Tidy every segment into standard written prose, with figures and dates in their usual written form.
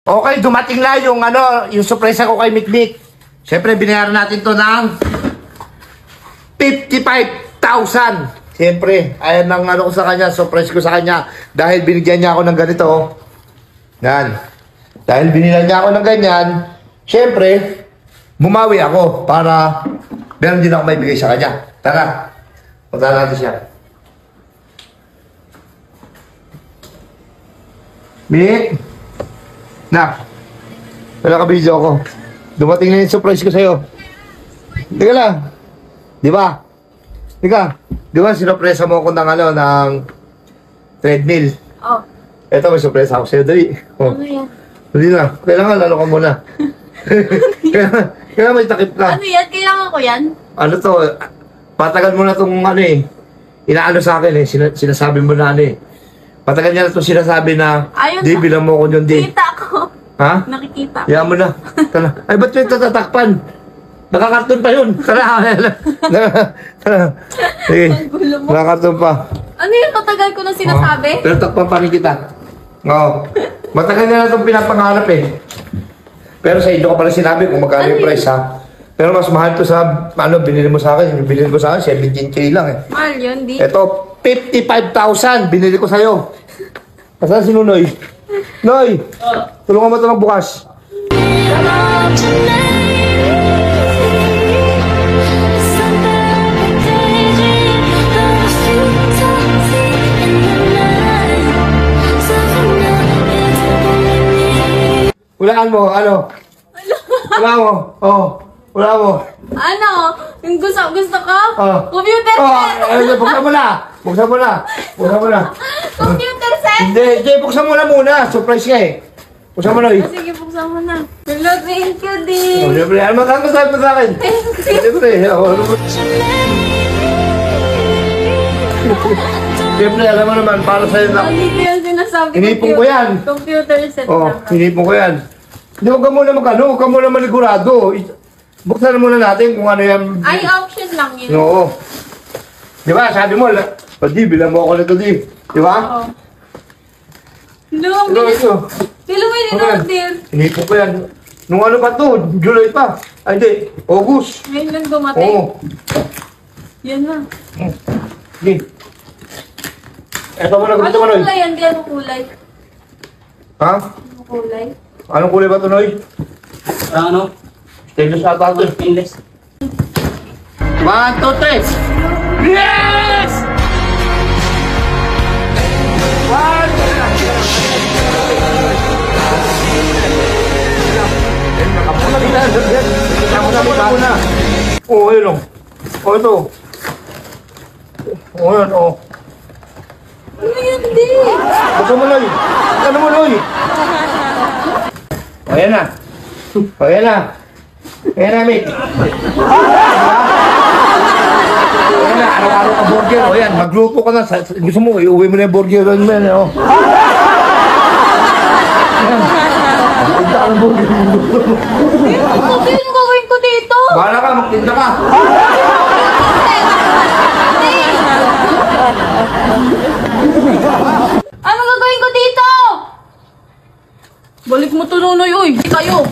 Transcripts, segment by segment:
Okay, dumating na yung yung surpresa ko kay Mikmik. Siyempre, binayaran natin to ng 55,000. Siyempre, ayan ang ko sa kanya, surprise ko sa kanya. Dahil binigyan niya ako ng ganito. Yan. Dahil binigyan niya ako ng ganyan, siyempre, bumawi ako para meron din ako may bigay sa kanya. Tara, punta natin siya. Mik! Nak! Wala ka video ako. Dumating na yung surprise ko sa'yo. Teka lang. Di ba? Teka. Di ba sinurpresa mo ako ng ng treadmill? Oh. Ito, may surpresa ako sa'yo. Dali. Oh. Ano yan? Dali na. Kailangan, lalo ka muna. Kailangan may takip ka. Ano yan? Kailangan ko yan? Ano to? Patagal mo na itong inaano sa akin sinasabi mo na Patagal niya na itong sinasabi na ayun di, bilang mo ko yun, di. Kita ko. Ha? Nakikita. Hayaan mo na. Tara. Ay, ba't yung tatatakpan? Nakakarton pa yun. Tara. Tara. Sige. Nakakarton pa. Ano yung matagal ko na sinasabi? Pero takpan pa rin kita. Oo. Matagal na itong pinapangarap Pero sa inyo ko pala sinabi kung magkano yung price ha. Pero mas mahal to sa, binili mo sa akin. Yung binili ko sa akin, 17K lang Mahal yun, di? Ito, 55,000. Binili ko sa'yo. Nasaan si Nunoy? Noy! Tulungan mo ito magbukas. Hulaan mo, Wala mo. Oh, wala mo. Ano? Yung gusto ko? Oh. Computer set! Buksan mo na. Buksan mo na. Buksan mo na. Computer set! Hindi, buksan mo na muna. Surprise ka Buksan mo na Sige, buksan mo na. Hello, thank you, di. Oh, siyempre, magkakasabi mo sa akin. Siyempre, siyempre, alam mo naman, para sa'yo na. Hindi ko yung sinasabi. Hinipon ko yan. Computer set Oh, lang. hinipon ko yan. Hindi, huwag ka muna huwag ka muna maligurado. Buksan muna natin kung ano yan. Ay, option lang yun. Oo. Di ba, sabi mo, di, bilang mo ako nito, di. Di ba? Oo. Hello, Ito. Hello, may in-order. Hinipon ko yan. Nung ano pa to? July pa. Ay, hindi. August. Ngayon lang dumating. Oo. Yan na. Di. Eto mo na, ganito mo, Anong Noy. kulay yan? Di anong kulay? Ha? Anong kulay? Anong kulay ba ito, Noy? Ano? Stainless ata ito. Stainless. 1, 2, 3. Yes! 1! Oh, ayun o. Oh, ito. Oh, ayun, oh. Ano yan, di? Buksan mo, Noy. Ano mo, Noy? O, yan na. O, yan na. Yan na, Mick. O, yan na. Araw-araw ka burger. O, yan. Magluto ka na. Gusto mo, iuwi mo na yung burger. O, yan, o. Yan. Magtinda ka ng burger. Ano yung gagawin ko dito? Bahala ka, magtinda ka. Ano gagawin ko dito? Balik mo to, Nunoy. Uy, kayo.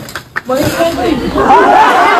Balik mo to.